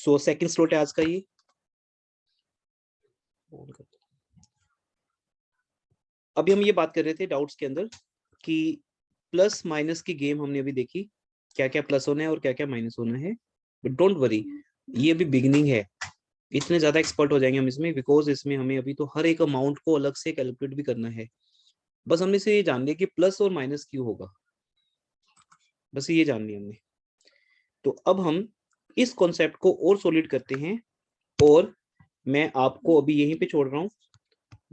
So second slot है आज का ये। अभी हम ये बात कर रहे थे डाउट्स के अंदर कि प्लस माइनस की गेम हमने अभी देखी, क्या क्या प्लस होना है और क्या क्या माइनस होना है। बट डोंट वरी, ये अभी बिगिनिंग है, इतने ज्यादा एक्सपर्ट हो जाएंगे हम इसमें, बिकॉज इसमें हमें अभी तो हर एक अमाउंट को अलग से कैलकुलेट भी करना है। बस हमने से ये जान लिया कि प्लस और माइनस क्यों होगा, बस ये जान लिया हमने। तो अब हम इस कॉन्सेप्ट को और सॉलिड करते हैं, और मैं आपको अभी यहीं पे छोड़ रहा हूँ,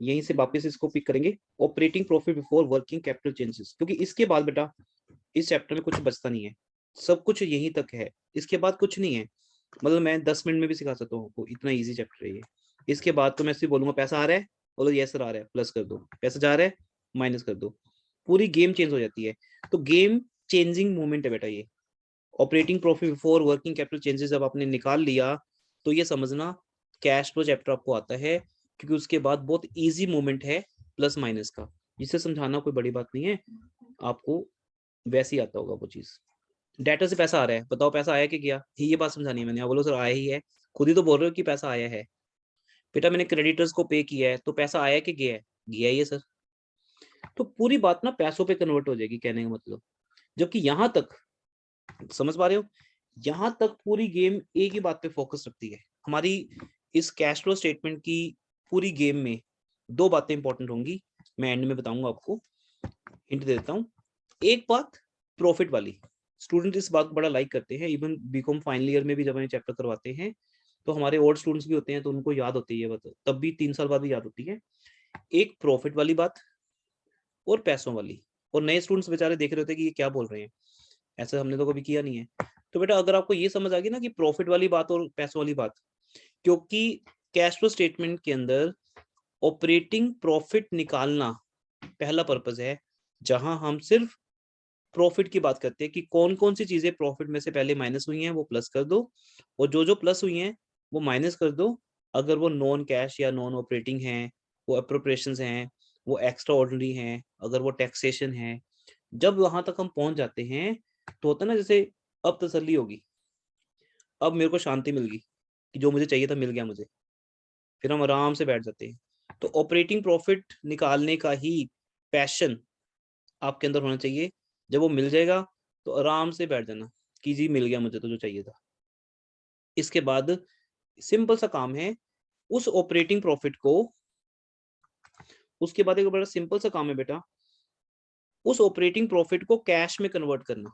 यहीं से वापस इसको पिक करेंगे, operating profit before working capital changes, क्योंकि इसके बाद बेटा इस चैप्टर में कुछ बचता नहीं है, सब कुछ यहीं तक है, इसके बाद कुछ नहीं है। मतलब मैं 10 मिनट में भी सिखा सकता हूँ आपको, इतना इजी चैप्टर है ये। इसके बाद तो मैं सिर्फ बोलूंगा पैसा आ रहा है, बोलो यस सर आ रहा है, प्लस कर दो, पैसा जा रहा है माइनस कर दो, पूरी गेम चेंज हो जाती है। तो गेम चेंजिंग मूवमेंट है बेटा ये। Operating profit before working capital changes जब आपने निकाल लिया, तो ये समझना कैश फ्लो चैप्टर आपको आता है, क्योंकि उसके बाद बहुत इजी मूवमेंट है प्लस माइनस का, जिसे समझाना कोई बड़ी बात नहीं है, आपको वैसे ही आता होगा वो चीज। डेटा से पैसा आ रहा है, बताओ पैसा आया कि गया, ये बात समझानी है मैंने। आप बोलो सर आया ही है, खुद ही तो बोल रहे हो कि पैसा आया है। बेटा मैंने क्रेडिटर्स को पे किया है, तो पैसा आया कि गया है, गया ही है सर। तो पूरी बात ना पैसों पे कन्वर्ट हो जाएगी, कहने का मतलब। जबकि यहां तक समझ पा रहे हो, यहां तक पूरी गेम एक ही बात पे फोकस रखती है हमारी। इस कैश फ्लो स्टेटमेंट की पूरी गेम में दो बातें इंपॉर्टेंट होंगी, मैं एंड में बताऊंगा आपको, हिंट दे देता हूं। एक बात प्रॉफिट वाली, स्टूडेंट इस बात को बड़ा लाइक करते हैं, इवन बीकॉम फाइनल ईयर में भी जब हमें चैप्टर करवाते हैं, तो हमारे ओल्ड स्टूडेंट्स भी होते हैं, तो उनको याद होती है ये बात, तब भी 3 साल बाद भी याद होती है। एक प्रॉफिट वाली बात और पैसों वाली। और नए स्टूडेंट्स बेचारे देख रहे होते हैं कि ये क्या बोल रहे हैं, ऐसा हमने तो कभी किया नहीं है। तो बेटा अगर आपको ये समझ आ गई ना कि प्रॉफिट वाली बात और पैसों वाली बात, क्योंकि कैश फ्लो स्टेटमेंट के अंदर ऑपरेटिंग प्रॉफिट निकालना पहला पर्पस है, जहां हम सिर्फ प्रॉफिट की बात करते हैं कि कौन कौन सी चीजें प्रॉफिट में से पहले माइनस हुई हैं वो प्लस कर दो, और जो जो प्लस हुई हैं वो माइनस कर दो, अगर वो नॉन कैश या नॉन ऑपरेटिंग हैं, वो अप्रोप्रिएशंस हैं, वो एक्स्ट्रा ऑर्डिनरी हैं, अगर वो टैक्सेशन है। जब वहां तक हम पहुंच जाते हैं, तो होता है ना जैसे अब तसल्ली होगी, अब मेरे को शांति मिल गई कि जो मुझे चाहिए था मिल गया मुझे, फिर हम आराम से बैठ जाते हैं। तो ऑपरेटिंग प्रॉफिट निकालने का ही पैशन आपके अंदर होना चाहिए। जब वो मिल जाएगा तो आराम से बैठ जाना कि जी मिल गया मुझे तो जो चाहिए था। इसके बाद सिंपल सा काम है, उस ऑपरेटिंग प्रॉफिट को, उसके बाद एक बड़ा सिंपल सा काम है बेटा, उस ऑपरेटिंग प्रॉफिट को कैश में कन्वर्ट करना।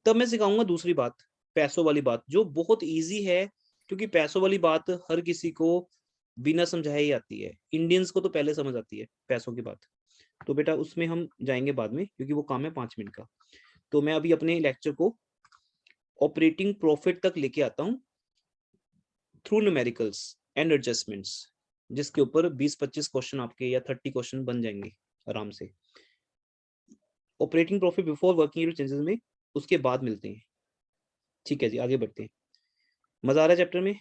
तब मैं सिखाऊंगा दूसरी बात, पैसों वाली बात, जो बहुत इजी है, क्योंकि पैसों वाली बात हर किसी को बिना समझाए ही आती है, इंडियंस को तो पहले समझ आती है पैसों की बात। तो बेटा उसमें हम जाएंगे बाद में, क्योंकि वो काम है 5 मिनट का। तो मैं अभी अपने लेक्चर को ऑपरेटिंग प्रॉफिट तक लेके आता हूँ थ्रू न्यूमेरिकल्स एंड एडजस्टमेंट्स, जिसके ऊपर 20-25 क्वेश्चन आपके या 30 क्वेश्चन बन जाएंगे आराम से। Operating profit before working changes में उसके बाद मिलते हैं। ठीक है जी, आगे बढ़ते हैं। मजा आ रहा है चैप्टर में,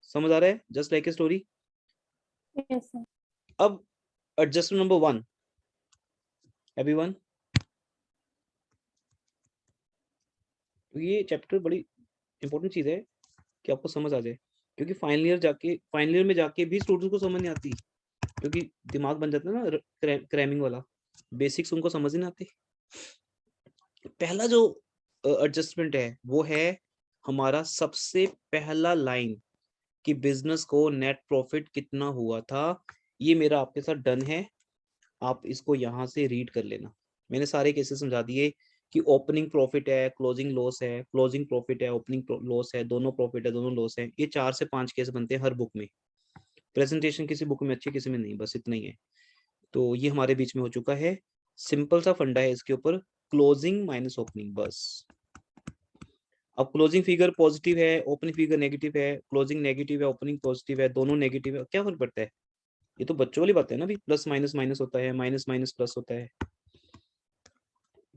समझ आ रहा है, just like a story. Yes sir. अब एडजस्टमेंट नंबर 1, एवरीवन। तो ये चैप्टर बड़ी इंपॉर्टेंट चीज है कि आपको समझ आ जाए, क्योंकि फाइनल ईयर में जाके भी स्टूडेंट्स को समझ नहीं आती, क्योंकि दिमाग बन जाता है ना क्रैमिंग वाला, बेसिक्स उनको समझ नहीं आते। पहला जो एडजस्टमेंट है वो है हमारा सबसे पहला लाइन, कि बिजनेस को नेट प्रॉफिट कितना हुआ था। ये मेरा आपके साथ डन है, आप इसको यहां से रीड कर लेना। मैंने सारे केसेस समझा दिए कि ओपनिंग प्रॉफिट है, क्लोजिंग लॉस है, क्लोजिंग प्रॉफिट है, ओपनिंग लॉस है, दोनों प्रॉफिट है, दोनों लॉस है। ये 4 से 5 केस बनते हैं हर बुक में, प्रेजेंटेशन किसी बुक में अच्छी किसी में नहीं, बस इतना ही है। तो ये हमारे बीच में हो चुका है, सिंपल सा फंडा है इसके ऊपर, क्लोजिंग माइनस ओपनिंग बस। अब क्लोजिंग फिगर पॉजिटिव है, ओपनिंग फिगर नेगेटिव है, क्लोजिंग नेगेटिव है, ओपनिंग पॉजिटिव है, दोनों नेगेटिव है, क्या फर्क पड़ता है। ये तो बच्चों वाली बात है ना, भी प्लस माइनस माइनस होता है, माइनस माइनस प्लस होता है,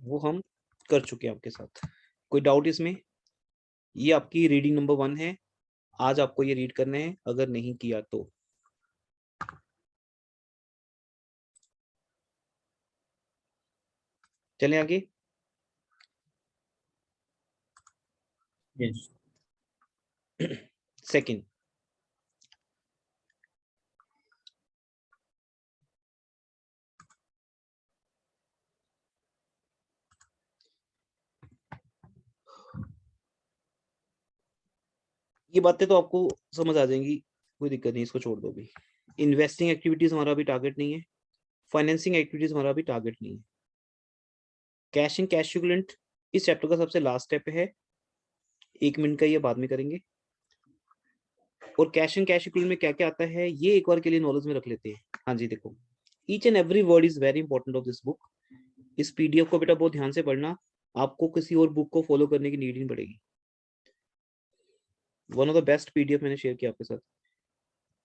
वो हम कर चुके हैं आपके साथ। कोई डाउट इसमें। ये आपकी रीडिंग नंबर 1 है, आज आपको ये रीड करना है अगर नहीं किया तो। चलें आगे। यस सेकंड, ये बातें तो आपको समझ आ जाएंगी, कोई दिक्कत नहीं, इसको छोड़ दो भी। इन्वेस्टिंग एक्टिविटीज हमारा भी टारगेट नहीं है, फाइनेंसिंग एक्टिविटीज हमारा भी टारगेट नहीं है। कैश एंड कैश इक्विवेलेंट इस चैप्टर का सबसे लास्ट स्टेप है, 1 मिनट का, ये बाद में करेंगे। और कैश एंड कैश इक्विवेलेंट में क्या क्या आता है ये एक बार के लिए नॉलेज में रख लेते हैं। हाँ जी, देखो, each and every word is very important of this book. इस पीडीएफ को बेटा बहुत ध्यान से पढ़ना, आपको किसी और बुक को फॉलो करने की नीड नहीं पड़ेगी। One of the best PDF मैंने शेयर किया आपके साथ।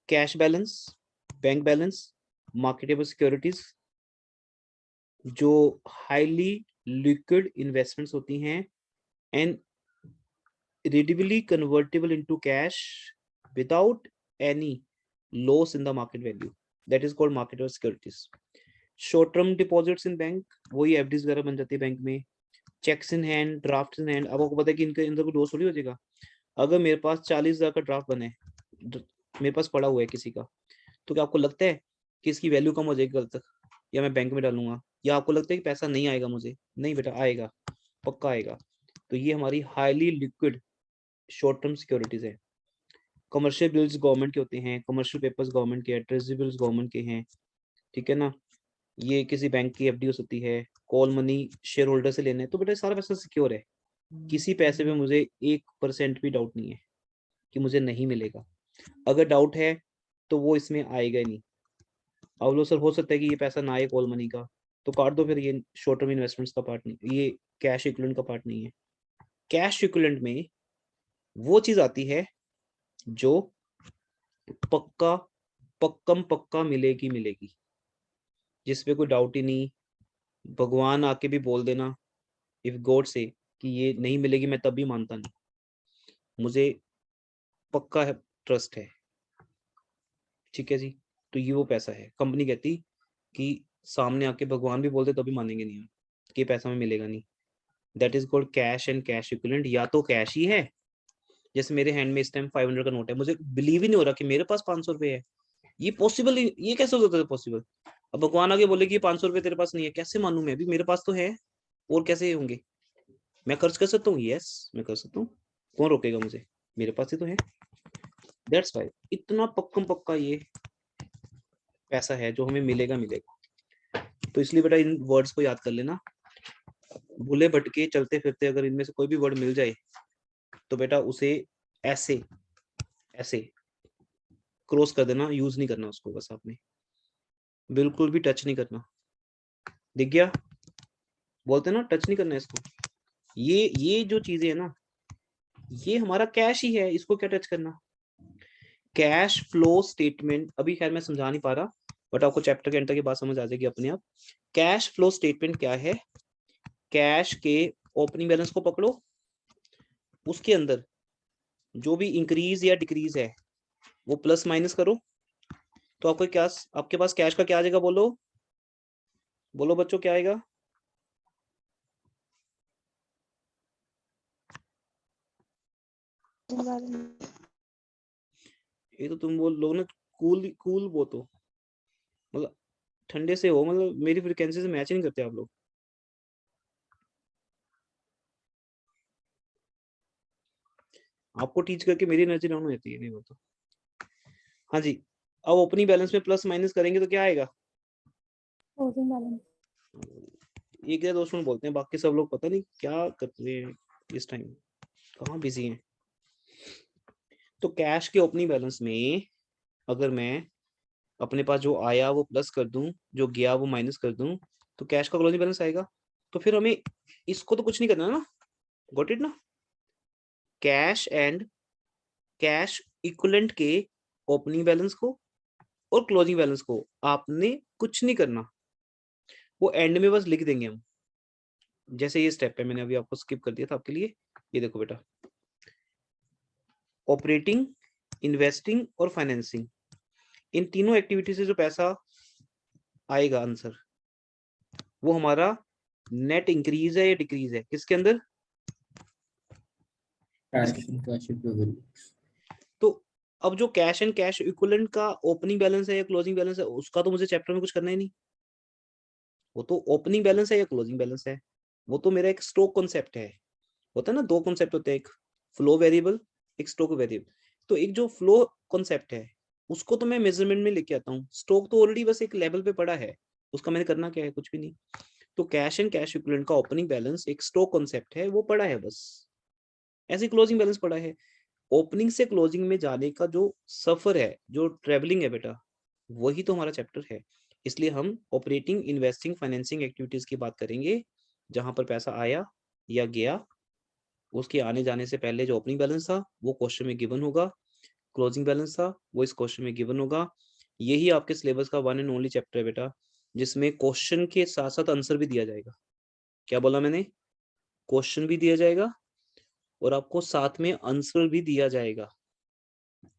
Cash balance, bank balance, marketable securities, जो हाईली लिक्विड इन्वेस्टमेंट्स होती हैं and readily convertible into cash without any loss in the market value, that is called marketable securities. short term deposits in bank, वही FDs वगैरह बन जाती है bank में। Checks in hand, draft in hand, अब आपको पता है कि इनके अंदर कोई दोष थोड़ी हो जाएगा। अगर मेरे पास 40,000 का ड्राफ्ट बने, मेरे पास पड़ा हुआ है किसी का, तो क्या आपको लगता है कि इसकी वैल्यू कम हो जाएगी कल तक, या मैं बैंक में डालूंगा, या आपको लगता है कि पैसा नहीं आएगा मुझे? नहीं बेटा, आएगा, पक्का आएगा। तो ये हमारी highly liquid short term securities है। कमर्शियल बिल्स गवर्नमेंट के होते हैं, कमर्शियल पेपर्स गवर्नमेंट के हैं, ट्रेजरी बिल्स गवर्नमेंट के हैं, ठीक है ना। ये किसी बैंक की एफडी हो सकती है, कॉल मनी शेयर होल्डर से लेने, तो बेटा सारा पैसा सिक्योर है। किसी पैसे में मुझे 1% भी डाउट नहीं है कि मुझे नहीं मिलेगा। अगर डाउट है तो वो इसमें आएगा ही नहीं। अब लो सर, हो सकता है कि ये पैसा ना आए कॉल मनी का, तो काट दो फिर, ये शॉर्ट टर्म इन्वेस्टमेंट्स का पार्ट नहीं, ये कैश इक्विवेलेंट का पार्ट नहीं है। कैश इक्विवेलेंट में वो चीज आती है जो पक्का पक्कम पक्का मिलेगी मिलेगी, जिसपे कोई डाउट ही नहीं। भगवान आके भी बोल देना, इफ गॉड से कि ये नहीं मिलेगी, मैं तब भी मानता नहीं, मुझे पक्का है, ट्रस्ट है, ठीक है जी। तो ये वो पैसा है, कंपनी कहती कि सामने आके भगवान भी बोलते तभी मानेंगे नहीं हम कि पैसा में मिलेगा नहीं। That is called cash and cash equivalent. या तो कैश ही है, जैसे मेरे हैंड में इस टाइम 500 का नोट है, मुझे बिलीव ही नहीं हो रहा कि मेरे पास 500 रुपए है, ये पॉसिबल, ये कैसे होता है पॉसिबल? अब भगवान आगे बोले कि 500 रुपए तेरे पास नहीं है, कैसे मानूं मैं भी, मेरे पास तो है, और कैसे होंगे? मैं खर्च कर सकता हूँ, यस मैं कर सकता हूँ, कौन रोकेगा मुझे, मेरे पास ही तो है। दैट्स वाई इतना पक्कम पक्का ये पैसा है जो हमें मिलेगा मिलेगा। तो इसलिए बेटा इन वर्ड्स को याद कर लेना, भूले भटके चलते फिरते अगर इनमें से कोई भी वर्ड मिल जाए तो बेटा उसे ऐसे ऐसे क्रॉस कर देना, यूज नहीं करना उसको, बस आपने बिल्कुल भी टच नहीं करना। दिख गया? बोलते ना टच नहीं करना इसको। ये जो चीजें है ना, ये हमारा कैश ही है, इसको क्या टच करना। कैश फ्लो स्टेटमेंट अभी खैर मैं समझा नहीं पा रहा, बट आपको चैप्टर के अंत के बाद समझ आ जाएगी अपने आप। कैश फ्लो स्टेटमेंट क्या है? कैश के ओपनिंग बैलेंस को पकड़ो, उसके अंदर जो भी इंक्रीज या डिक्रीज है वो प्लस माइनस करो, तो आपको क्या, आपके पास कैश का क्या आ जाएगा? बोलो बोलो बच्चों, क्या आएगा? ये तो तुम बोल लोग ना, कूल कूल वो तो मतलब ठंडे से हो, मतलब मेरी फ्रीक्वेंसी से मैच नहीं करते आप लोग। आपको टीच करके मेरी एनर्जी डाउन हो जाती है, नहीं वो तो। हाँ जी, अब ओपनिंग बैलेंस में प्लस माइनस करेंगे तो क्या आएगा? Closing balance. एक या दोस्तों बोलते हैं, बाकी सब लोग पता नहीं क्या करते हैं इस टाइम, कहाँ बिजी हैं। तो कैश के ओपनिंग बैलेंस में अगर मैं अपने पास जो आया वो प्लस कर दूं, जो गया वो माइनस कर दूं, तो कैश का क्लोजिंग बैलेंस आएगा। तो फिर हमें इसको तो कुछ नहीं करना ना, गॉट इट ना। कैश एंड कैश इक्विवेलेंट के ओपनिंग बैलेंस को और क्लोजिंग बैलेंस को आपने कुछ नहीं करना, वो एंड में बस लिख देंगे हम। जैसे ये स्टेप है, मैंने अभी आपको स्किप कर दिया था आपके लिए। ये देखो बेटा, ऑपरेटिंग, इन्वेस्टिंग और फाइनेंसिंग, इन तीनों एक्टिविटी से जो पैसा आएगा आंसर, वो हमारा नेट इंक्रीज है या डिक्रीज है? किसके अंदर? Cash cash equivalent. तो अब जो कैश एंड कैश इक्विवेलेंट का ओपनिंग बैलेंस है या क्लोजिंग बैलेंस है, उसका तो मुझे चैप्टर में कुछ करना ही नहीं। वो तो ओपनिंग बैलेंस है या क्लोजिंग बैलेंस है, वो तो मेरा एक स्टॉक कॉन्सेप्ट है। होता है ना, दो कॉन्सेप्ट होते हैं, एक फ्लो वेरिएबल, एक स्टॉक वेरिएबल। तो एक जो फ्लो कॉन्सेप्ट है उसको तो मैं मेजरमेंट में लेके आता हूँ, स्टॉक तो ऑलरेडी बस एक लेवल पे पड़ा है, उसका मैंने करना क्या है, कुछ भी नहीं। तो कैश एंड कैश इक्विवेलेंट का ओपनिंग बैलेंस एक स्टॉक कॉन्सेप्ट है, वो पड़ा है बस, ऐसे क्लोजिंग बैलेंस पड़ा है। ओपनिंग से क्लोजिंग में जाने का जो सफर है, जो ट्रेवलिंग है बेटा, वही तो हमारा चैप्टर है। इसलिए हम ऑपरेटिंग, इन्वेस्टिंग, फाइनेंसिंग एक्टिविटीज की बात करेंगे, जहां पर पैसा आया या गया, उसके आने जाने से पहले जो ओपनिंग बैलेंस था वो क्वेश्चन में गिवन होगा, क्लोजिंग बैलेंस था वो इस क्वेश्चन में गिवन होगा। यही आपके सिलेबस का वन एंड ओनली चैप्टर है बेटा, जिसमें क्वेश्चन के साथ साथ आंसर भी दिया जाएगा। क्या बोला मैंने? क्वेश्चन भी दिया जाएगा और आपको साथ में आंसर भी दिया जाएगा।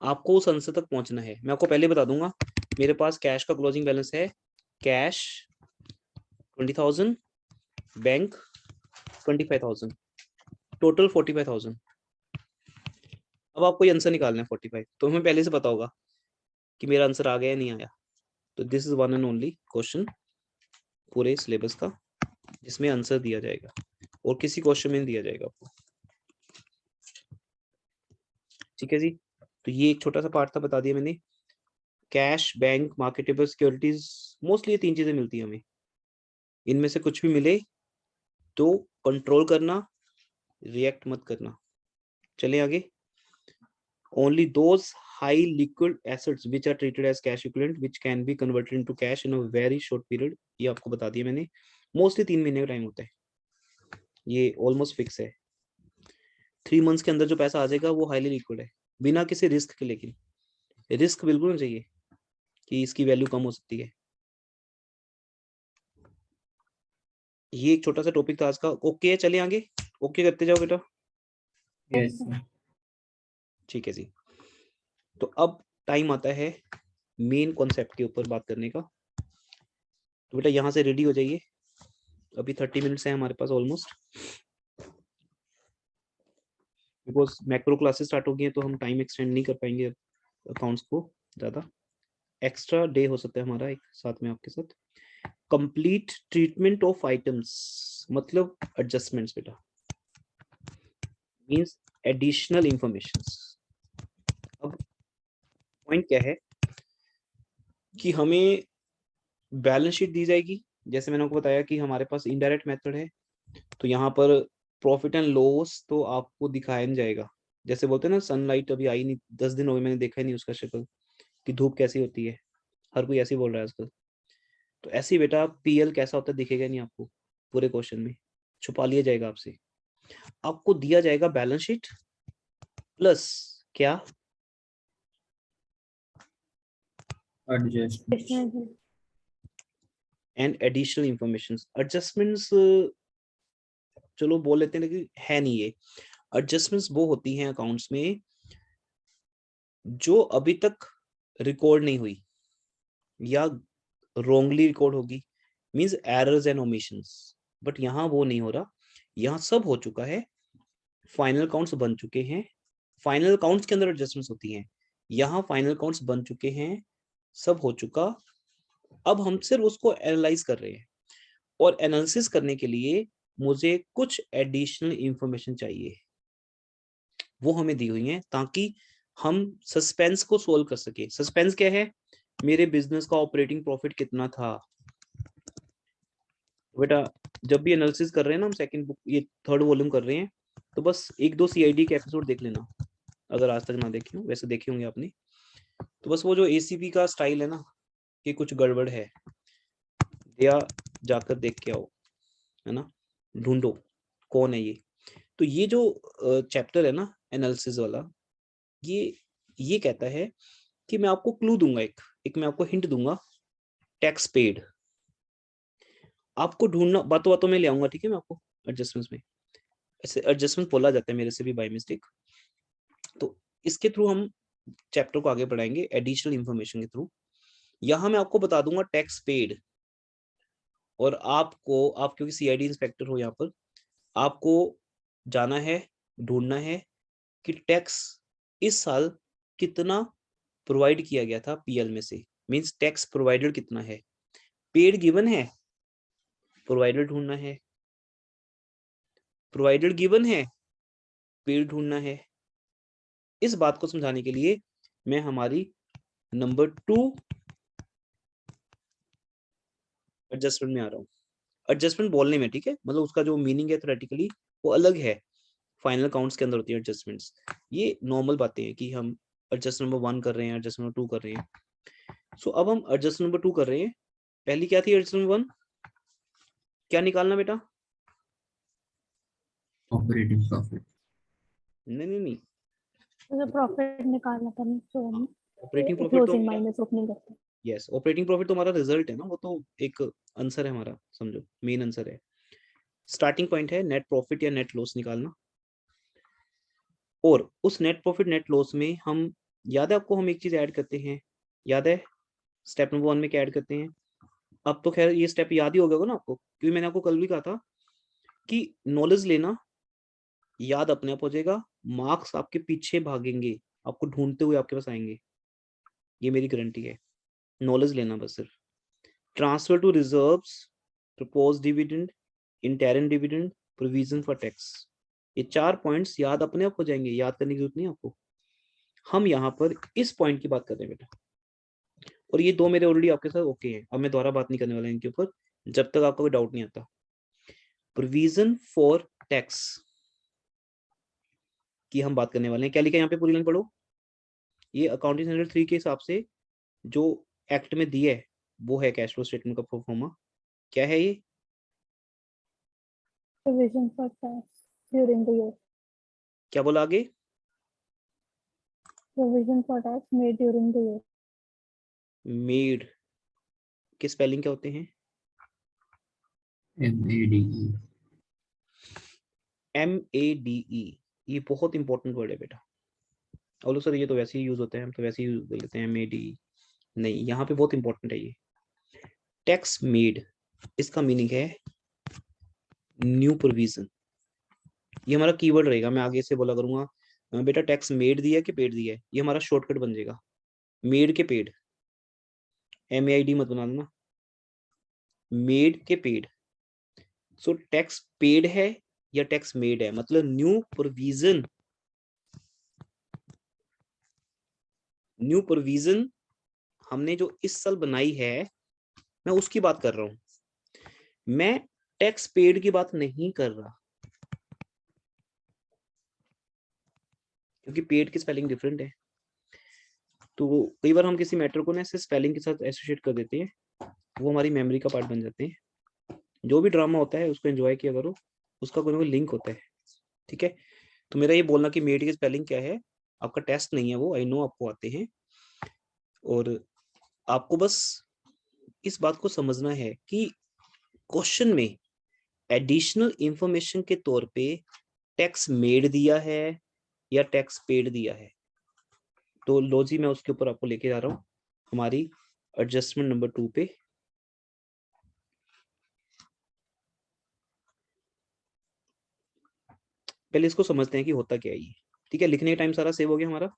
आपको उस आंसर तक पहुंचना है। मैं आपको पहले बता दूंगा, मेरे पास कैश का क्लोजिंग बैलेंस है, कैश 20,000, बैंक 25,000, टोटल 45,000। अब आपको ये आंसर निकालना है 45, तो हमें पहले से पता होगा कि मेरा आंसर आ गया या नहीं आया। तो this is one and only question पूरे सिलेबस का, जिसमें आंसर दिया जाएगा और किसी क्वेश्चन में नहीं दिया जाएगा आपको। ठीक है जी, तो ये एक छोटा सा पार्ट था, बता दिया मैंने। Cash, bank, marketable securities, mostly ये तीन चीजें मिलती है हमें। इनमें से कुछ भी मिले तो कंट्रोल करना, रिएक्ट मत करना। चले आगे। Only those high liquid assets which are treated as cash equivalent which can be converted into cash in a very short period, ये आपको बता दिया मैंने। मोस्टली 3 महीने का टाइम होता है, ये ऑलमोस्ट फिक्स है। 3 मंथ्स के अंदर जो पैसा आ जाएगा वो हाईली लिक्विड है, बिना किसी रिस्क के। लेकिन रिस्क बिल्कुल नहीं चाहिए कि इसकी वैल्यू कम हो सकती है। ये एक छोटा सा टॉपिक था आज का। ओके है, चले आगे। ओके करते जाओ बेटा। Yes sir. ठीक है जी, तो अब टाइम आता है मेन कॉन्सेप्ट के ऊपर बात करने का। तो बेटा यहाँ से रेडी हो जाइए, अभी 30 मिनट्स है हमारे पास almost, because macro classes start हो गई है तो हम टाइम एक्सटेंड नहीं कर पाएंगे अकाउंट्स को ज़्यादा। एक्स्ट्रा डे हो सकता है हमारा एक साथ में आपके साथ। कंप्लीट ट्रीटमेंट ऑफ आइटम्स मतलब एडजस्टमेंट्स बेटा, मींस एडिशनल इंफॉर्मेशंस। अब पॉइंट क्या है कि हमें बैलेंस शीट दी जाएगी, जैसे मैंने आपको बताया कि हमारे पास इनडायरेक्ट मेथड है, तो यहाँ पर प्रॉफिट एंड लॉस तो आपको दिखाया नहीं जाएगा। जैसे बोलते हैं ना, सनलाइट अभी आई नहीं, 10 दिन हो गए मैंने देखा ही नहीं उसका शक्ल कि धूप कैसी होती है, हर कोई ऐसे ही बोल रहा है आजकल। तो ऐसे ही बेटा पीएल कैसा होता है दिखेगा नहीं आपको, पूरे क्वेश्चन में छुपा लिया जाएगा आपसे। आपको दिया जाएगा बैलेंस शीट प्लस क्या, adjust and additional information. Adjustments चलो बोल लेते हैं, लेकिन है नहीं ये। एडजस्टमेंट्स वो होती हैं अकाउंट्स में जो अभी तक रिकॉर्ड नहीं हुई या रॉन्गली रिकॉर्ड होगी, means errors and omissions. But यहाँ वो नहीं हो रहा, यहाँ सब हो चुका है, फाइनल काउंट्स बन चुके हैं। फाइनल काउंट्स के अंदर एडजस्टमेंट्स होती हैं, यहाँ फाइनल काउंट्स बन चुके हैं, सब हो चुका। अब हम सिर्फ उसको एनालाइज कर रहे हैं, और एनालिसिस करने के लिए मुझे कुछ एडिशनल इंफॉर्मेशन चाहिए, वो हमें दी हुई है ताकि हम सस्पेंस को सोल्व कर सके। सस्पेंस क्या है? मेरे बिजनेस का ऑपरेटिंग प्रॉफिट कितना था। बेटा जब भी एनालिसिस कर रहे हैं ना हम, सेकंड बुक ये 3rd वॉल्यूम कर रहे हैं, तो बस 1-2 सीआईडी के एपिसोड देख लेना, अगर आज तक ना देखे हो, वैसे देखे होंगे आपने। तो बस वो जो एसीपी का स्टाइल है ना कि कुछ गड़बड़ है या जाकर देख के आओ, है ना, ढूंढो कौन है ये। तो ये जो चैप्टर है ना एनालिसिस वाला, ये कहता है कि मैं आपको क्लू दूंगा, एक मैं आपको हिंट दूंगा, टैक्स पेड। आपको ढूंढना, बातों बातों में ले आऊंगा, ठीक है, मैं आपको एडजस्टमेंट्स में, ऐसे एडजस्टमेंट बोला जाता है मेरे से भी बाय मिस्टेक। तो इसके थ्रू हम चैप्टर को आगे बढ़ाएंगे एडिशनल इंफॉर्मेशन के थ्रू। यहां मैं आपको बता दूंगा टैक्स पेड, और आपको, आप क्योंकि सीआईडी इंस्पेक्टर हो यहाँ पर, आपको जाना है, ढूंढना है कि टैक्स इस साल कितना प्रोवाइड किया गया था पीएल में से, मींस टैक्स प्रोवाइडेड कितना है। पेड गिवन है, प्रोवाइडेड ढूंढना है। प्रोवाइडेड गिवन है, पेड ढूंढना है। इस बात को समझाने के लिए मैं हमारी नंबर 2 एडजस्टमेंट में आ रहा हूँ। एडजस्टमेंट बोलने में, ठीक है, मतलब उसका जो मीनिंग है थ्योरेटिकली वो अलग है, फाइनल काउंट्स के अंदर होती है एडजस्टमेंट्स। ये नॉर्मल बातें हैं कि हम एडजस्ट नंबर 1 कर रहे हैं, एडजस्ट नंबर 2 कर रहे हैं। सो अब हम एडजस्ट नंबर 2 कर रहे हैं। पहली क्या थी एडजस्ट नंबर 1, क्या निकालना बेटा? Operating profit. नहीं, तो प्रॉफिट निकालना था ना, ऑपरेटिंग प्रॉफिट तो क्लोजिंग माइनस ओपनिंग करते हैं। यस, ऑपरेटिंग प्रॉफिट तो हमारा रिजल्ट है ना, वो तो एक आंसर है हमारा, समझो मेन आंसर है। स्टार्टिंग पॉइंट है नेट प्रॉफिट या नेट लॉस निकालना। और उस नेट प्रॉफिट नेट लॉस में हम, याद है आपको, हम एक चीज ऐड करते हैं, याद है स्टेप नंबर 1 में क्या ऐड करते हैं? अब तो खैर ये स्टेप याद ही हो गया होगा ना आपको, क्योंकि मैंने आपको कल भी कहा था कि नॉलेज लेना याद अपने आप हो जाएगा, मार्क्स आपके पीछे भागेंगे, आपको ढूंढते हुए आपके पास आएंगे, ये मेरी गारंटी है। नॉलेज लेना बस सिर्फ। Transfer to reserves, propose dividend, interim dividend, provision for tax, ये 4 पॉइंट्स याद अपने आप हो जाएंगे, याद करने की जरूरत नहीं आपको। हम यहाँ पर इस पॉइंट की बात कर रहे हैं बेटा, और ये 2 मेरे ऑलरेडी आपके साथ ओके हैं। अब मैं दोबारा बात नहीं करने वाला इनके ऊपर जब तक आपका कोई डाउट नहीं आता। प्रोविजन फॉर टैक्स की हम बात करने वाले हैं। क्या लिखा है यहाँ पे, पूरी लाइन पढ़ो। ये अकाउंटिंग स्टैंडर्ड 3 के हिसाब से जो एक्ट में दिया है वो है कैश फ्लो स्टेटमेंट का प्रोफार्मा। क्या है ये? Provision for tax during the year. क्या बोला आगे? Provision for tax made during the year. Made के स्पेलिंग क्या होते हैं? MADE। MADE, ये बहुत इंपॉर्टेंट वर्ड है बेटा। और सर ये तो वैसे ही यूज होते हैं, हम तो वैसे ही यूज कर लेते हैं MADE, नहीं, यहाँ पे बहुत इंपॉर्टेंट है ये। टैक्स मेड, इसका मीनिंग है न्यू प्रोविजन। ये हमारा कीवर्ड रहेगा, मैं आगे से बोला करूंगा बेटा टैक्स मेड दिया कि पेड दिया है, ये हमारा शॉर्टकट बन जाएगा, मेड के पेड। MAID मत बना देना, मेड के पेड। सो टैक्स पेड है या टैक्स मेड है, मतलब न्यू प्रोविजन। न्यू प्रोविजन हमने जो इस साल बनाई है, मैं उसकी बात कर रहा हूं, मैं टैक्स पेड की बात नहीं कर रहा, क्योंकि पेड की स्पेलिंग डिफरेंट है। तो कई बार हम किसी मैटर को ना ऐसे स्पेलिंग के साथ एसोसिएट कर देते हैं, वो हमारी मेमोरी का पार्ट बन जाते हैं। जो भी ड्रामा होता है उसको एंजॉय किया करो, उसका कोई ना कोई लिंक होता है, ठीक है। तो मेरा ये बोलना कि मेड की स्पेलिंग क्या है, आपका टेस्ट नहीं है वो, आई नो आपको आते हैं, और आपको बस इस बात को समझना है कि क्वेश्चन में एडिशनल इंफॉर्मेशन के तौर पे टैक्स मेड दिया है या टैक्स पेड दिया है। तो लो जी, मैं उसके ऊपर आपको लेके जा रहा हूँ हमारी एडजस्टमेंट नंबर 2 पे। पहले इसको समझते हैं कि होता क्या है ये, ठीक है। लिखने का टाइम सारा सेव हो गया हमारा,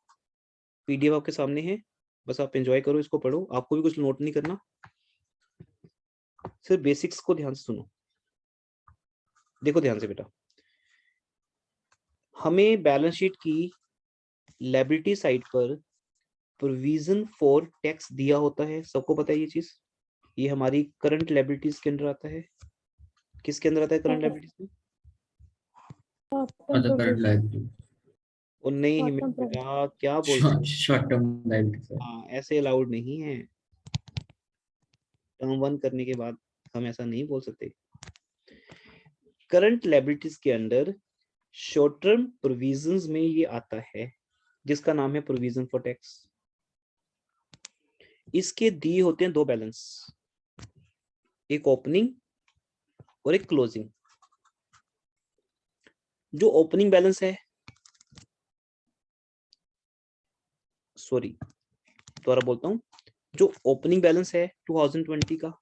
PDF आपके सामने है, बस आप एंजॉय करो, इसको पढ़ो, आपको भी कुछ नोट नहीं करना, सिर्फ बेसिक्स को ध्यान से सुनो। देखो ध्यान से बेटा, हमें बैलेंस शीट की लायबिलिटी साइड पर प्रोविजन फॉर टैक्स दिया होता है, सबको पता है ये चीज। ये हमारी करंट लायबिलिटीज के अंदर आता है। किसके अंदर आता है करंट लायबिलिटीज में? Other current liability. और नहीं हिमेश बेटा, क्या बोलते हो? Short term liability. हाँ, ऐसे अलाउड नहीं है, टर्म 1 करने के बाद हम ऐसा नहीं बोल सकते। करंट लायबिलिटीज के अंदर शॉर्ट टर्म प्रोविजंस में ये आता है, जिसका नाम है प्रोविजन फॉर टैक्स। इसके दिए होते हैं 2 बैलेंस, एक ओपनिंग और एक क्लोजिंग। जो ओपनिंग बैलेंस है, सॉरी दोबारा बोलता हूं, जो ओपनिंग बैलेंस है 2020 का,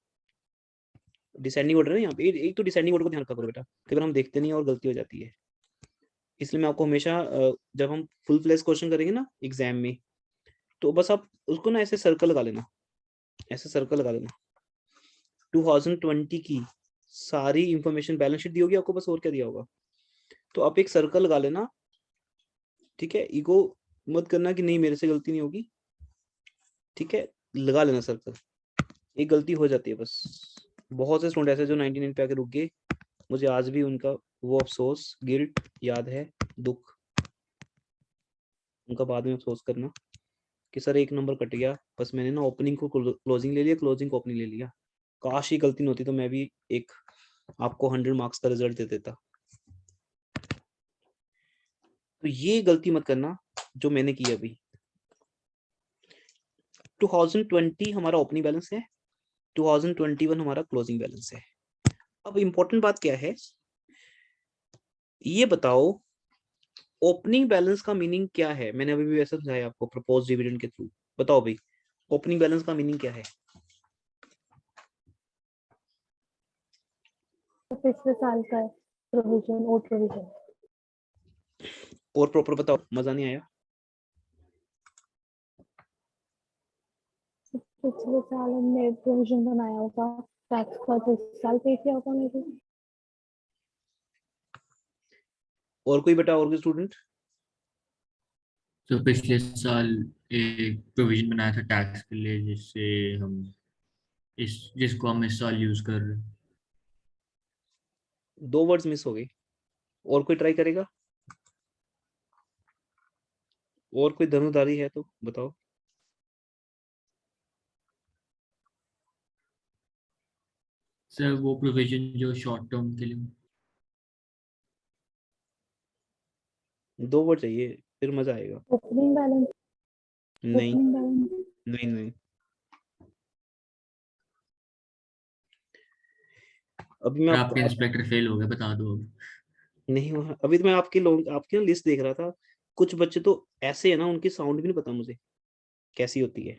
डिसेंडिंग ऑर्डर है यहाँ पे, एक तो डिसेंडिंग ऑर्डर को ध्यान रखा करो बेटा, कई बार हम देखते नहीं और गलती हो जाती है। इसलिए मैं आपको हमेशा जब हम फुल फ्लैश क्वेश्चन करेंगे ना एग्जाम में, तो बस आप उसको ना ऐसे सर्कल लगा लेना, ऐसे सर्कल लगा लेना। 2020 की सारी इंफॉर्मेशन बैलेंस शीट दी होगी आपको, बस और क्या दिया होगा। तो आप एक सर्कल लगा लेना, ठीक है। ईगो मत करना कि नहीं मेरे से गलती नहीं होगी, ठीक है। लगा लेना सर्कल, एक गलती हो जाती है बस। बहुत से स्टूडेंट ऐसे जो 99 पे आके रुक गए, मुझे आज भी उनका वो अफसोस, गिल्ट याद है, दुख, उनका बाद में अफसोस करना कि सर एक नंबर कट गया, बस मैंने ना ओपनिंग को क्लोजिंग ले लिया, क्लोजिंग को ओपनिंग ले लिया। काश ये गलती नहीं होती तो मैं भी एक आपको 100 मार्क्स का रिजल्ट दे देता। तो ये गलती मत करना जो मैंने की अभी। 2020 हमारा ओपनिंग बैलेंस है, 2021 हमारा क्लोजिंग बैलेंस है। अब इंपॉर्टेंट बात क्या है, ये बताओ ओपनिंग बैलेंस का मीनिंग क्या है। मैंने अभी भी वैसे समझाया आपको प्रपोज डिविडेंड के थ्रू। बताओ भाई ओपनिंग बैलेंस का मीनिंग क्या है। तो पिछले साल का प्रोविजन और प्रोविजन। और प्रॉपर बताओ, मजा नहीं आया। पिछले साल हमने प्रोविजन बनाया होगा टैक्स का, तो इस साल पे किया होगा मेरे। और कोई बेटा, और कोई स्टूडेंट। तो पिछले साल एक प्रोविजन बनाया था टैक्स के लिए, जिसको हम इस साल यूज कर रहे हैं। 2 वर्ड्स मिस हो गए, और कोई ट्राई करेगा, और कोई धनुधारी है तो बताओ। सर वो प्रोविजन जो शॉर्ट टर्म के लिए। 2 वर्ड चाहिए, फिर मजा आएगा। Opening balance. नहीं ओपनिंग बैलेंस। नहीं नहीं, अभी मैं और आपको आपके इंस्पेक्टर फेल हो गए, बता दो अब। नहीं हुआ। अभी तो मैं आपके लोग आपकी ना लिस्ट देख रहा था। कुछ बच्चे तो ऐसे है ना, उनकी साउंड भी नहीं पता मुझे कैसी होती है।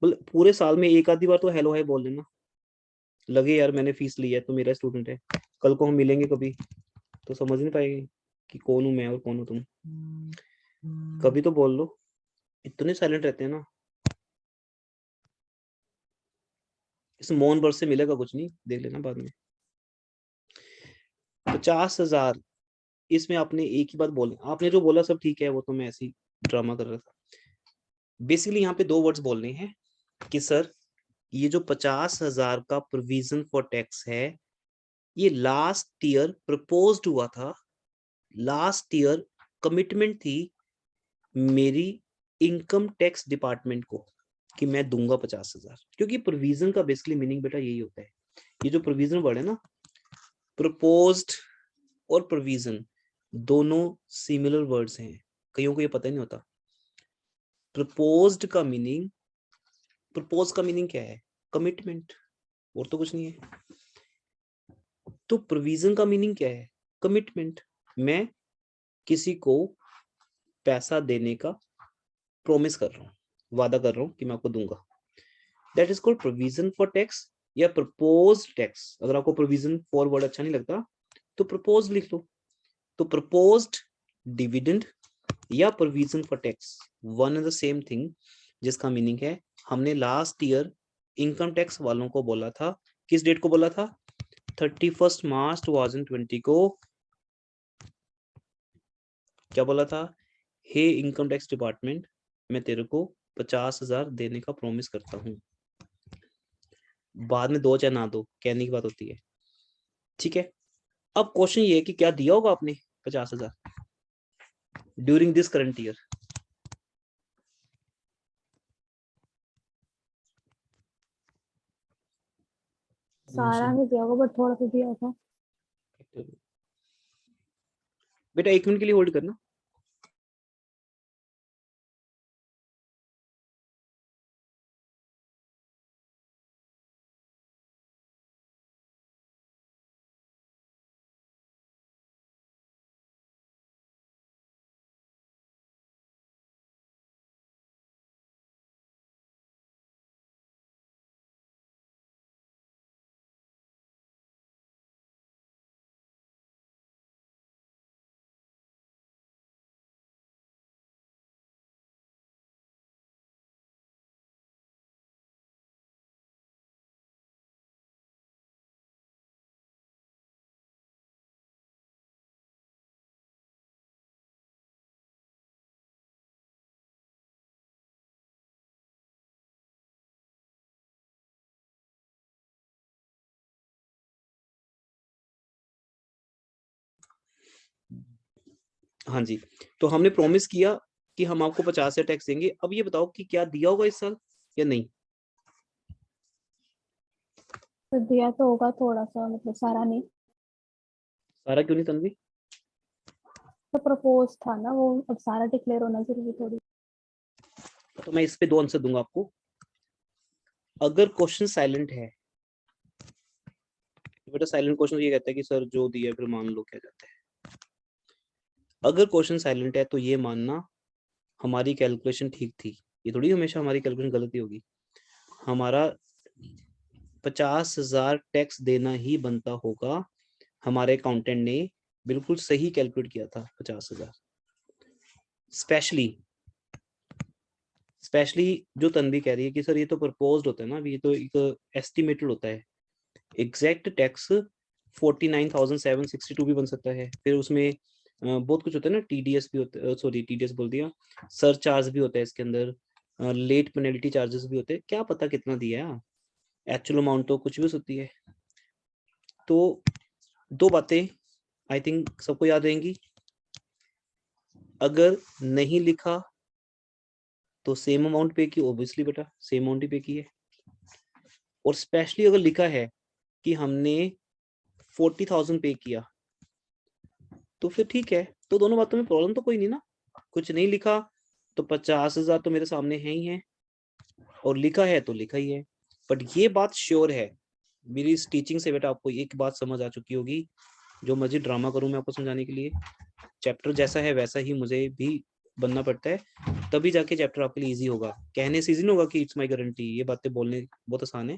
मतलब पूरे साल में एक आधी बार तो हेलो हाय बोल लेना, लगे यार मैंने फीस ली है तो मेरा स्टूडेंट है। कल को हम मिलेंगे कभी तो समझ नहीं पाएगी कि कौन हूं मैं और कौन हो तुम। कभी तो बोल लो, इतने साइलेंट रहते हैं ना। इस मौन वर्ड से मिलेगा कुछ नहीं, देख लेना बाद में। 50,000, इसमें आपने एक ही बात बोली, आपने जो बोला सब ठीक है, वो तो मैं ऐसे ही ड्रामा कर रहा था। बेसिकली यहाँ पे 2 वर्ड्स बोलने हैं कि सर ये जो 50,000 का प्रोविजन फॉर टैक्स है, ये लास्ट ईयर प्रपोज्ड हुआ था, लास्ट ईयर कमिटमेंट थी मेरी इनकम टैक्स डिपार्टमेंट को कि मैं दूंगा 50,000। क्योंकि प्रोविजन का बेसिकली मीनिंग बेटा यही होता है। ये जो प्रोविजन वर्ड है ना, प्रपोज्ड और प्रोविजन दोनों सिमिलर वर्ड्स हैं, कईयों को ये पता ही नहीं होता। प्रपोज्ड का मीनिंग, प्रपोज का मीनिंग क्या है, कमिटमेंट, और तो कुछ नहीं है। तो प्रोविजन का मीनिंग क्या है, कमिटमेंट। मैं किसी को पैसा देने का प्रॉमिस कर रहा हूँ, वादा कर रहा हूँ कि मैं आपको दूंगा। That is called provision for tax या प्रपोज टैक्स। अगर आपको प्रोविजन फॉर वर्ड अच्छा नहीं लगता तो प्रपोज लिख लो। तो प्रपोज्ड डिविडेंड या provision for tax one and the same thing, जिसका मीनिंग है हमने लास्ट ईयर इनकम टैक्स वालों को बोला था, किस डेट को बोला था, 31 मार्च 2020 को। क्या बोला था, हे इनकम टैक्स डिपार्टमेंट, मैं तेरे को 50,000 देने का प्रॉमिस करता हूँ। बाद में दो चाहे ना दो, कहने की बात होती है, ठीक है। अब क्वेश्चन ये है कि क्या दिया होगा आपने 50,000 ड्यूरिंग दिस करंट ईयर। सारा नहीं दिया होगा बट थोड़ा सा दिया होगा। बेटा 1 मिनट के लिए होल्ड करना। हाँ जी, तो हमने प्रॉमिस किया कि हम आपको 50 से टैक्स देंगे। अब ये बताओ कि क्या दिया होगा इस साल या नहीं? तो दिया तो होगा थोड़ा सा, मतलब सारा नहीं। सारा क्यों नहीं तन्वी? तो प्रपोज था ना वो, अब सारा डिक्लेयर होना जरूरी थोड़ी। तो मैं इस पे 2 आंसर दूंगा आपको। अगर क्वेश्चन साइलेंट है, तो बेटा साइलेंट क्वेश्चन ये कहता है कि सर जो दिया है फिर मान लो क्या जाता है। अगर क्वेश्चन साइलेंट है तो ये मानना हमारी कैलकुलेशन ठीक थी। ये थोड़ी हमेशा हमारी कैलकुलेशन गलती होगी। हमारा 50,000 टैक्स देना ही बनता होगा। हमारे अकाउंटेंट ने बिल्कुल सही कैलकुलेट किया था 50,000। स्पेशली जो तन्वी कह रही है कि सर ये तो प्रपोज्ड होता है ना, अभी ये तो एक एस्टिमेटेड होता है। एग्जैक्ट टैक्स 49,762 भी बन सकता है। फिर उसमें बहुत कुछ होता है ना, टीडीएस भी होता है, सॉरी टीडीएस बोल दिया, सर चार्ज भी होता है इसके अंदर, लेट पेनल्टी चार्जेस भी होते हैं। क्या पता कितना दिया है, एक्चुअल अमाउंट तो कुछ भी हो सकती है। तो 2 बातें आई थिंक सबको याद रहेंगी। अगर नहीं लिखा तो सेम अमाउंट पे की, ऑब्वियसली बेटा सेम अमाउंट ही पे की है। और स्पेशली अगर लिखा है कि हमने 40,000 पे किया, तो फिर ठीक है, तो दोनों बातों में प्रॉब्लम तो कोई नहीं ना। कुछ नहीं लिखा तो 50,000 तो मेरे सामने है ही है, और लिखा है तो लिखा ही है। बट ये बात श्योर है, मेरी इस टीचिंग से बेटा आपको एक बात समझ आ चुकी होगी, जो मर्जी ड्रामा करूं मैं आपको समझाने के लिए, चैप्टर जैसा है वैसा ही मुझे भी बनना पड़ता है, तभी जाके चैप्टर आपके लिए इजी होगा। कहने से इजी नहीं होगा कि इट्स माय गारंटी, ये बातें बोलने बहुत आसान है।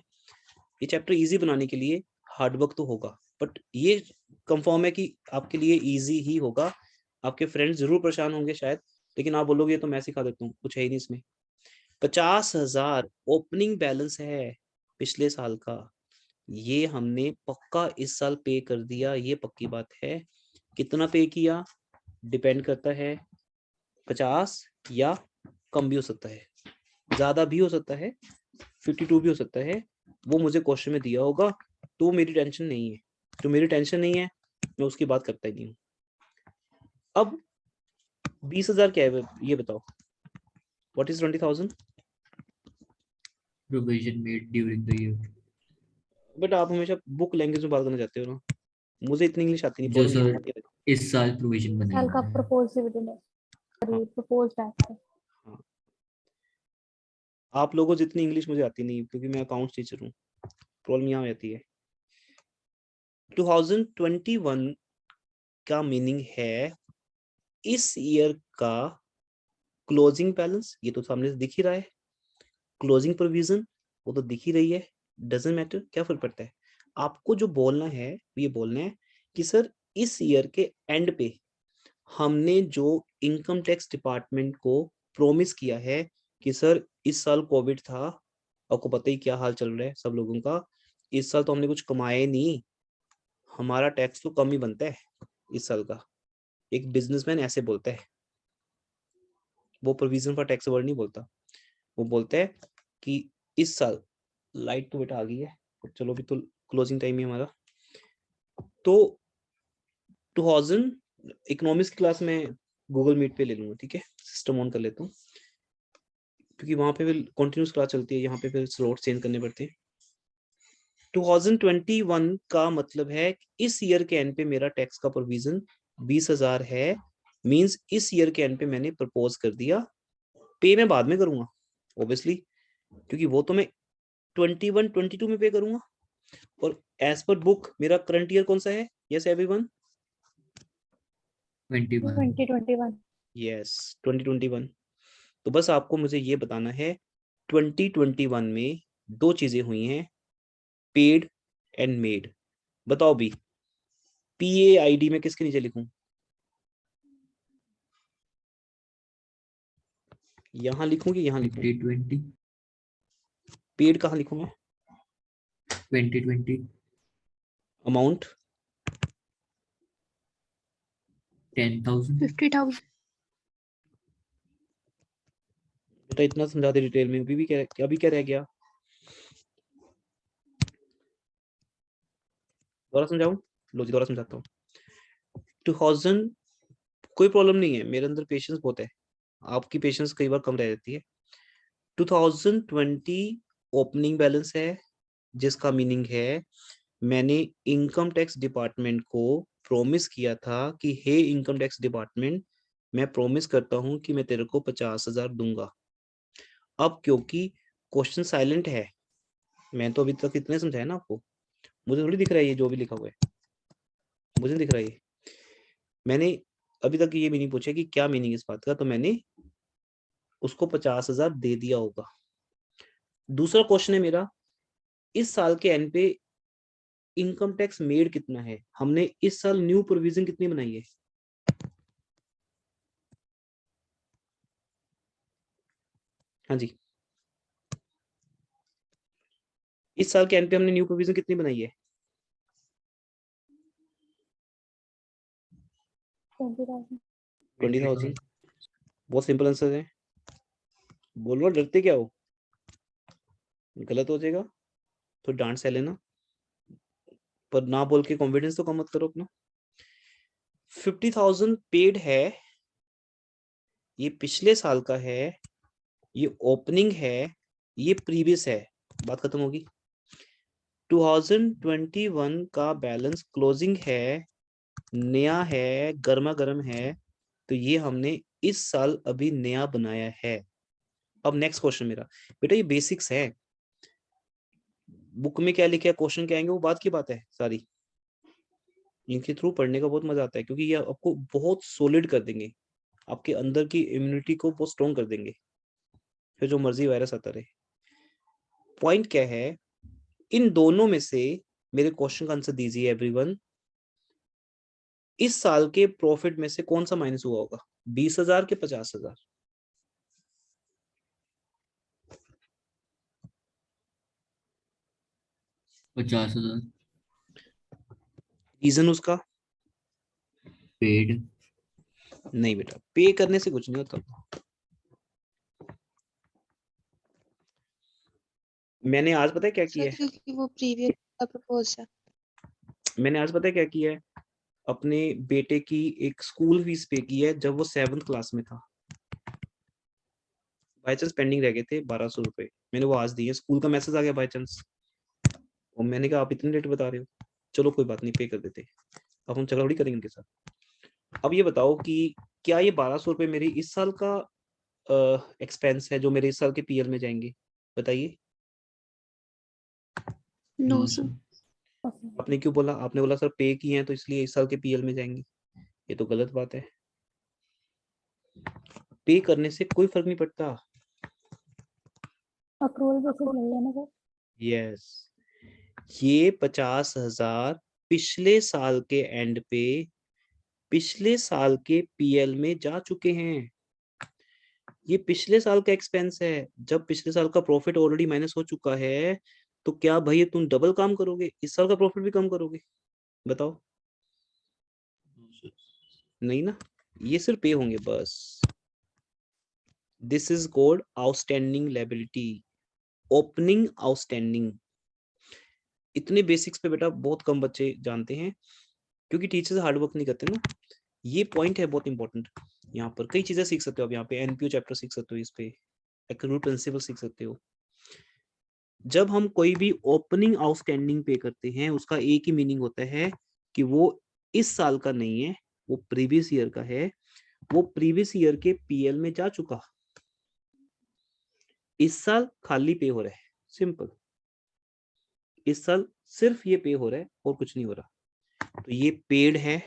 ये चैप्टर इजी बनाने के लिए हार्ड वर्क तो होगा, बट ये कंफर्म है कि आपके लिए इजी ही होगा। आपके फ्रेंड्स जरूर परेशान होंगे शायद, लेकिन आप बोलोगे तो मैं सिखा देता हूँ, कुछ है ही नहीं इसमें। 50,000 ओपनिंग बैलेंस है पिछले साल का, ये हमने पक्का इस साल पे कर दिया, ये पक्की बात है। कितना पे किया डिपेंड करता है, 50 या कम भी हो सकता है, ज्यादा भी हो सकता है, 52 भी हो सकता है। वो मुझे क्वेश्चन में दिया होगा, तो मेरी टेंशन नहीं है। जो मेरी टेंशन नहीं है मैं उसकी बात करता ही नहीं हूँ। अब 20,000 क्या है ये बताओ, what is 20,000? provision made during the year. But आप हमेशा बुक लैंग्वेज में बात करना चाहते हो ना, मुझे इतनी इंग्लिश आती नहीं, जो प्रॉब्लम ये सर है। इस साल प्रोविजन बनाई साल का हमने। प्रपोज डिविडेंड, हाँ, सॉरी प्रपोज टैक्स है। हाँ। आप लोगों जितनी इंग्लिश मुझे आती नहीं, क्योंकि मैं अकाउंट्स टीचर हूँ, प्रॉब्लम यहाँ आती है। 2021 का मीनिंग है इस ईयर का क्लोजिंग बैलेंस, ये तो सामने से दिख ही रहा है। क्लोजिंग प्रोविजन वो तो दिख ही रही है। डजेंट मैटर, क्या फर्क पड़ता है। आपको जो बोलना है वो ये बोलना है कि सर इस ईयर के एंड पे हमने जो इनकम टैक्स डिपार्टमेंट को प्रॉमिस किया है कि सर इस साल कोविड था, आपको पता ही क्या हाल चल रहा है सब लोगों का, इस साल तो हमने कुछ कमाया ही नहीं, हमारा टैक्स तो कम ही बनता है इस साल का। एक बिजनेसमैन ऐसे बोलता है, वो प्रोविजन फॉर टैक्स वर्ड नहीं बोलता। वो बोलता है कि इस साल, लाइट तो बेटा आ गई है, चलो अभी तो क्लोजिंग टाइम ही हमारा। तो 2000 इकोनॉमिक्स की क्लास में गूगल मीट पे ले लूंगा, ठीक है, सिस्टम ऑन कर लेता हूँ, क्योंकि वहां पे फिर कंटिन्यूस क्लास चलती है, यहाँ पे फिर स्लॉट चेंज करने पड़ते हैं। 2021 का मतलब है कि इस ईयर के एंड पे मेरा टैक्स का प्रोविजन 20,000 है। मींस इस ईयर के एंड पे मैंने प्रपोज कर दिया। पे मैं बाद में करूंगा ऑब्वियसली, क्योंकि वो तो मैं 21 22 में पे करूंगा। और एज पर बुक मेरा करंट ईयर कौन सा है? Yes everyone? 21। 2021। यस, 2021। तो बस आपको मुझे ये बताना है 2021 में 2 चीजें हुई हैं, पेड एंड मेड। बताओ भी, PAID में किसके नीचे लिखूं? यहां लिखूं कि यहां लिखूं? 2020। पेड कहां लिखूं मैं? 2020। अमाउंट? 10,000। 50,000। बेटा इतना समझा दे डिटेल में, अभी भी क्या, अभी क्या रह गया? दोबारा समझाऊं? लो जी दोबारा समझाता हूँ। कोई प्रॉब्लम नहीं है, मेरे अंदर पेशेंस बहुत है, आपकी पेशेंस कई बार कम रह जाती है। 2020 ओपनिंग बैलेंस है, जिसका मीनिंग है मैंने इनकम टैक्स डिपार्टमेंट को प्रॉमिस किया था कि हे इनकम टैक्स डिपार्टमेंट, मैं प्रॉमिस करता हूं कि मैं तेरे को 50,000 दूंगा। अब क्योंकि क्वेश्चन साइलेंट है, मैं तो अभी तक इतने समझाया ना आपको, मुझे थोड़ी दिख रहा है ये जो भी लिखा हुआ है, मुझे दिख रहा है ये। मैंने अभी तक ये भी नहीं पूछा कि क्या मीनिंग इस बात का, तो मैंने उसको 50,000 दे दिया होगा। दूसरा क्वेश्चन है मेरा, इस साल के एंड पे इनकम टैक्स मेड कितना है, हमने इस साल न्यू प्रोविजन कितनी बनाई है? हाँ जी, इस साल के एंड पे हमने न्यू प्रोविजन कितनी बनाई है? 20,000। 20,000। बहुत सिंपल आंसर है, बोलो डरते क्या हो, गलत हो जाएगा तो डांट से लेना, पर ना बोल के कॉन्फिडेंस तो कम मत करो अपना। 50,000 पेड है, ये पिछले साल का है, ये ओपनिंग है, ये प्रीवियस है, बात खत्म होगी। 2021 का बैलेंस क्लोजिंग है, नया है, गर्मा गर्म है, तो ये हमने इस साल अभी नया बनाया है। अब नेक्स्ट क्वेश्चन मेरा, बेटा ये बेसिक्स है, बुक में क्या लिखा है, क्वेश्चन क्या आएंगे वो बात की बात है सारी, इनके थ्रू पढ़ने का बहुत मजा आता है, क्योंकि ये आपको बहुत सॉलिड कर देंगे, आपके अंदर की इम्यूनिटी को बहुत स्ट्रॉन्ग कर देंगे, फिर जो मर्जी वायरस आता रहे। पॉइंट क्या है, इन दोनों में से मेरे क्वेश्चन का आंसर दीजिए एवरीवन, इस साल के प्रॉफिट में से कौन सा माइनस हुआ होगा, 20,000 के 50,000? 50,000 रीजन उसका? पेड। नहीं बेटा, पे करने से कुछ नहीं होता। मैंने आज पता है क्या किया है, क्योंकि वो प्रीवियस का प्रपोज है। मैंने आज पता है क्या किया है, अपने बेटे की एक स्कूल फीस पे की है जब वो 7th क्लास में था, बाई चांस पेंडिंग रह गए थे 1,200 रुपए, मैंने वो आज दिए, स्कूल का मैसेज आ गया बाई चांस, और मैंने कहा आप इतने लेट बता रहे हो, चलो कोई बात नहीं पे कर देते, अब हम झगड़ा थोड़ी करेंगे उनके साथ। अब ये बताओ कि क्या ये 1,200 रुपए मेरी इस साल का एक्सपेंस है जो मेरे इस साल के पीएल में जाएंगे, बताइए। No sir. आपने क्यों बोला, आपने बोला सर पे किए हैं तो इसलिए इस साल के पीएल में जाएंगे, ये तो गलत बात है, पे करने से कोई फर्क नहीं पड़ता। अक्रूवल बेसिस लग ना सर। यस, ये 50,000 पिछले साल के एंड पे पिछले साल के पीएल में जा चुके हैं, ये पिछले साल का एक्सपेंस है, जब पिछले साल का प्रॉफिट ऑलरेडी माइनस हो चुका है, तो क्या भाई तुम डबल काम करोगे, इस साल का प्रॉफिट भी कम करोगे, बताओ? नहीं ना, ये सिर्फ पे होंगे बस। This is called outstanding liability, opening outstanding. इतने बेसिक्स पे बेटा बहुत कम बच्चे जानते हैं, क्योंकि टीचर्स हार्ड वर्क नहीं करते ना, ये पॉइंट है बहुत इंपॉर्टेंट। यहाँ पर कई चीजें सीख सकते हो, आप यहाँ पे एनपीओ चैप्टर सीख सकते हो, इस पे एक्यूरेट प्रिंसिपल सीख सकते हो। जब हम कोई भी ओपनिंग आउटस्टैंडिंग पे करते हैं, उसका एक ही मीनिंग होता है कि वो इस साल का नहीं है, वो प्रीवियस ईयर का है, वो प्रीवियस ईयर के पीएल में जा चुका, इस साल खाली पे हो रहा है, सिंपल, इस साल सिर्फ ये पे हो रहा है और कुछ नहीं हो रहा, तो ये पेड है,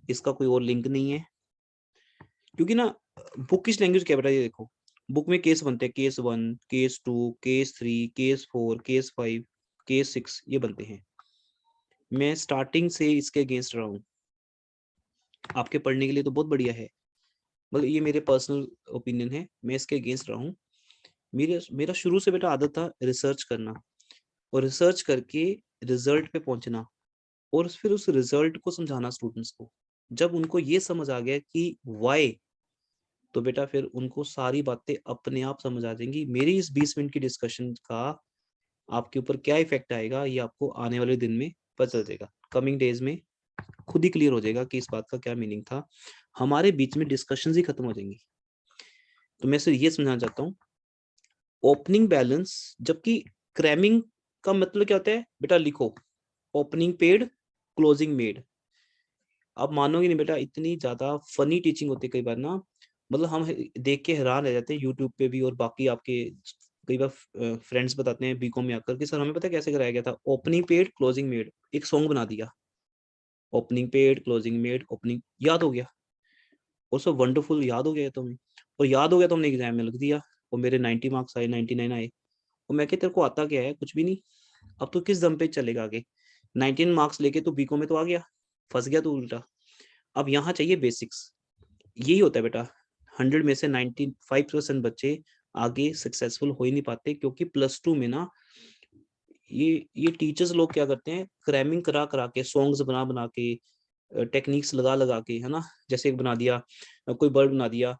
इसका कोई और लिंक नहीं है। क्योंकि ना बुक की लैंग्वेज क्या बेटा, ये देखो बुक में केस बनते हैं, case 1, case 2, case 3, case 4, case 5, case 6, ये बनते हैं। मैं स्टार्टिंग से इसके अगेंस्ट रहा हूँ, आपके पढ़ने के लिए तो बहुत बढ़िया है, मतलब ये मेरे पर्सनल ओपिनियन है, मैं इसके अगेंस्ट रहा हूँ। मेरा शुरू से बेटा आदत था रिसर्च करना, और रिसर्च करके रिजल्ट पे पहुंचना, और फिर उस रिजल्ट को समझाना स्टूडेंट्स को। जब उनको ये समझ आ गया कि वाई, तो बेटा फिर उनको सारी बातें अपने आप समझ आ जाएंगी। मेरी इस 20 मिनट की डिस्कशन का आपके ऊपर क्या इफेक्ट आएगा, ये आपको आने वाले दिन में पता चल जाएगा, कमिंग डेज में खुद ही क्लियर हो जाएगा कि इस बात का क्या मीनिंग था, हमारे बीच में डिस्कशंस ही खत्म हो जाएंगी। तो मैं सिर्फ ये समझाना चाहता हूँ, ओपनिंग बैलेंस, जबकि क्रैमिंग का मतलब क्या होता है बेटा, लिखो ओपनिंग पेड क्लोजिंग मेड। आप मानोगे नहीं बेटा, इतनी ज्यादा फनी टीचिंग होती है कई बार ना, मतलब हम देख के हैरान रह जाते हैं यूट्यूब पे भी, और बाकी आपके कई बार फ्रेंड्स बताते हैं बीकॉम में आकर कि सर हमें पता है कैसे कराया गया था, ओपनिंग पेड क्लोजिंग मेड, एक सॉन्ग बना दिया, opening paid closing made, opening याद हो गया, और सब वंडरफुल याद हो गया तुम्हें, और याद हो गया तो हमने एग्जाम में लिख दिया, और मेरे 90 मार्क्स आए, 99 आए। और मैं तेरे को आता क्या है, कुछ भी नहीं। अब तो किस दम पे चलेगा आगे, 19 मार्क्स लेके तो बीकॉम में तो आ गया, फंस गया तो उल्टा। अब यहाँ चाहिए बेसिक्स, यही होता है बेटा, 100 में से 95% बच्चे आगे सक्सेसफुल हो ही नहीं पाते, क्योंकि +2 में ना ये टीचर्स लोग क्या करते हैं, क्रैमिंग करा करा के, सॉन्ग्स बना बना के, टेक्निक्स लगा लगा के, है ना, जैसे एक बना दिया, कोई वर्ड बना दिया,